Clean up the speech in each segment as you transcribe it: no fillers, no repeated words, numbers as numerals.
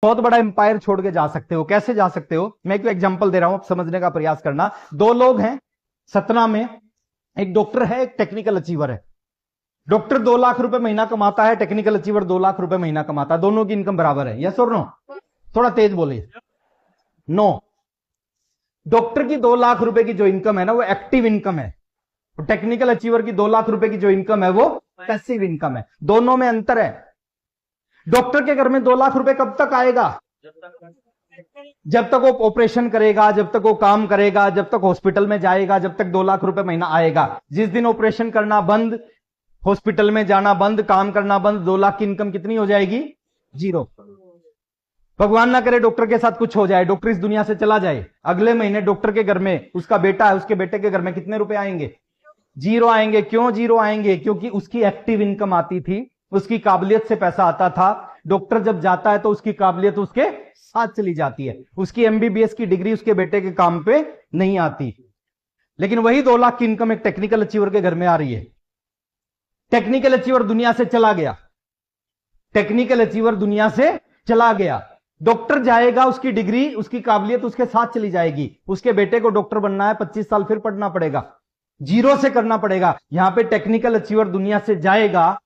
बहुत बड़ा एम्पायर छोड़ के जा सकते हो। कैसे जा सकते हो, मैं एक एग्जांपल दे रहा हूं, आप समझने का प्रयास करना। दो लोग हैं सतना में, एक डॉक्टर है, एक टेक्निकल अचीवर है। डॉक्टर 2 लाख रुपए महीना कमाता है, टेक्निकल अचीवर 2 लाख रुपए महीना कमाता है। दोनों की इनकम बराबर है, यस और नो? थोड़ा तेज बोलिए। नो। डॉक्टर की 2 लाख रुपए की जो इनकम है ना, वो एक्टिव इनकम है। टेक्निकल अचीवर की 2 लाख रुपए की जो इनकम है वो पैसिव इनकम है। दोनों में अंतर है। डॉक्टर के घर में 2 लाख रुपए कब तक आएगा? जब तक वो ऑपरेशन करेगा, जब तक वो काम करेगा, जब तक हॉस्पिटल में जाएगा, जब तक 2 लाख रुपए महीना आएगा। जिस दिन ऑपरेशन करना बंद, हॉस्पिटल में जाना बंद, काम करना बंद, 2 लाख की इनकम कितनी हो जाएगी? 0। भगवान ना करे डॉक्टर के साथ कुछ हो जाए, डॉक्टर इस दुनिया से चला जाए, अगले महीने डॉक्टर के घर में उसका बेटा है, उसके बेटे के घर में कितने रुपए आएंगे? 0 आएंगे। क्यों 0 आएंगे? क्योंकि उसकी एक्टिव इनकम आती थी, उसकी काबिलियत से पैसा आता था। डॉक्टर जब जाता है तो उसकी काबिलियत उसके साथ चली जाती है, उसकी एमबीबीएस की डिग्री उसके बेटे के काम पे नहीं आती। लेकिन वही 2 लाख की इनकम एक टेक्निकल अचीवर के घर में आ रही है। टेक्निकल अचीवर दुनिया से चला गया, टेक्निकल अचीवर दुनिया से चला गया। डॉक्टर जाएगा, उसकी डिग्री, उसकी काबिलियत उसके साथ चली जाएगी। उसके बेटे को डॉक्टर बनना है, 25 साल फिर पढ़ना पड़ेगा, 0 से करना पड़ेगा। यहां पे टेक्निकल अचीवर दुनिया से जाएगा,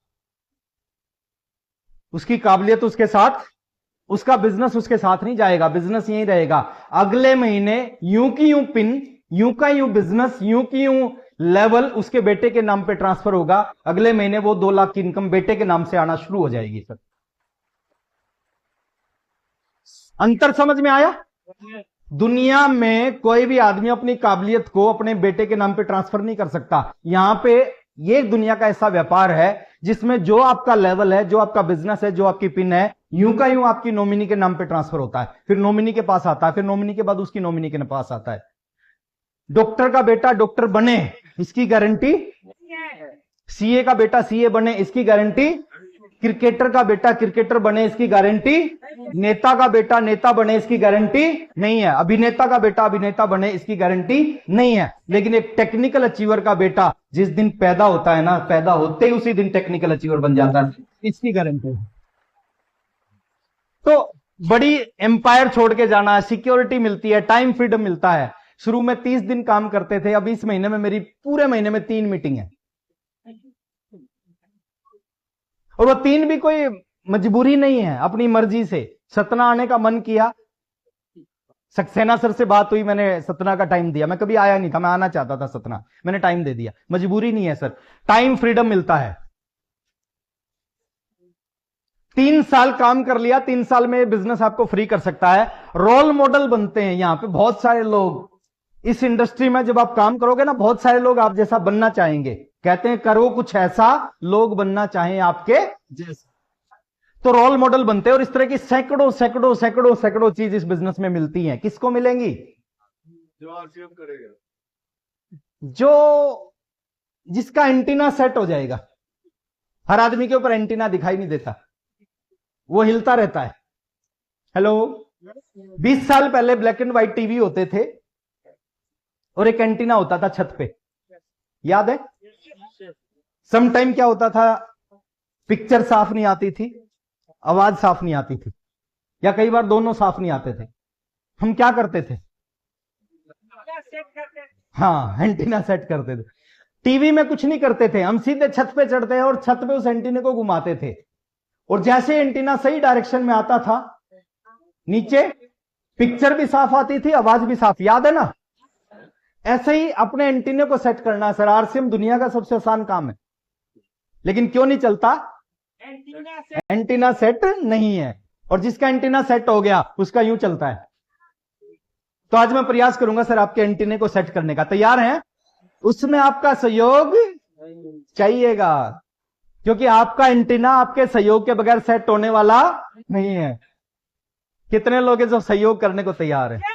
उसकी काबिलियत उसके साथ, उसका बिजनेस उसके साथ नहीं जाएगा, बिजनेस यहीं रहेगा। अगले महीने यूं की यूं पिन, यूं का यूं बिजनेस, यूं की यूं लेवल उसके बेटे के नाम पे ट्रांसफर होगा। अगले महीने वो 2 लाख की इनकम बेटे के नाम से आना शुरू हो जाएगी। सर अंतर समझ में आया? दुनिया में कोई भी आदमी अपनी काबिलियत को अपने बेटे के नाम पे ट्रांसफर नहीं कर सकता। यहां पे ये दुनिया का ऐसा व्यापार है जिसमें जो आपका लेवल है, जो आपका बिजनेस है, जो आपकी पिन है, यूं का यूं आपकी नॉमिनी के नाम पे ट्रांसफर होता है, फिर नॉमिनी के पास आता है, फिर नॉमिनी के बाद उसकी नॉमिनी के पास आता है। डॉक्टर का बेटा डॉक्टर बने, इसकी गारंटी? सीए का बेटा सीए बने, इसकी गारंटी? क्रिकेटर का बेटा क्रिकेटर बने, इसकी गारंटी? नेता का बेटा नेता बने, इसकी गारंटी नहीं है। अभिनेता का बेटा अभिनेता बने, इसकी गारंटी नहीं है। लेकिन एक टेक्निकल अचीवर का बेटा जिस दिन पैदा होता है ना, पैदा होते ही उसी दिन टेक्निकल अचीवर बन जाता है, इसकी गारंटी है। तो बड़ी एम्पायर छोड़ के जाना है, सिक्योरिटी मिलती है, टाइम फ्रीडम मिलता है। शुरू में 30 दिन काम करते थे, अब इस महीने में मेरी पूरे महीने में 3 मीटिंग है, और वो 3 भी कोई मजबूरी नहीं है, अपनी मर्जी से। सतना आने का मन किया, सक्सेना सर से बात हुई, मैंने सतना का टाइम दिया। मैं कभी आया नहीं था, मैं आना चाहता था सतना, मैंने टाइम दे दिया। मजबूरी नहीं है सर, टाइम फ्रीडम मिलता है। 3 साल काम कर लिया, 3 साल में बिजनेस आपको फ्री कर सकता है। रोल मॉडल बनते हैं यहां पे बहुत सारे लोग। इस इंडस्ट्री में जब आप काम करोगे ना, बहुत सारे लोग आप जैसा बनना चाहेंगे। कहते हैं करो कुछ ऐसा लोग बनना चाहें आपके जैसा, तो रोल मॉडल बनते हैं। और इस तरह की सैकड़ों सैकड़ों सैकड़ों सैकड़ों चीज इस बिजनेस में मिलती हैं। किसको मिलेंगी? जो आरसीएम करेगा, जो जिसका एंटीना सेट हो जाएगा। हर आदमी के ऊपर एंटीना दिखाई नहीं देता, वो हिलता रहता है। हेलो, 20 साल पहले ब्लैक एंड व्हाइट टीवी होते थे और एक एंटीना होता था छत पे, याद है? सम टाइम क्या होता था, पिक्चर साफ नहीं आती थी, आवाज साफ नहीं आती थी, या कई बार दोनों साफ नहीं आते थे। हम क्या करते थे? हाँ, एंटीना सेट करते थे। टीवी में कुछ नहीं करते थे, हम सीधे छत पे चढ़ते हैं और छत पे उस एंटीने को घुमाते थे, और जैसे एंटीना सही डायरेक्शन में आता था, नीचे पिक्चर भी साफ आती थी, आवाज भी साफ, याद है ना? ऐसे ही अपने एंटीने को सेट करना। सर आरसीएम दुनिया का सबसे आसान काम है, लेकिन क्यों नहीं चलता? एंटीना सेट नहीं है। और जिसका एंटीना सेट हो गया उसका यूं चलता है। तो आज मैं प्रयास करूंगा सर आपके एंटीने को सेट करने का। तैयार हैं? उसमें आपका सहयोग चाहिएगा, क्योंकि आपका एंटीना आपके सहयोग के बगैर सेट होने वाला नहीं है। कितने लोग हैं जो सहयोग करने को तैयार हैं?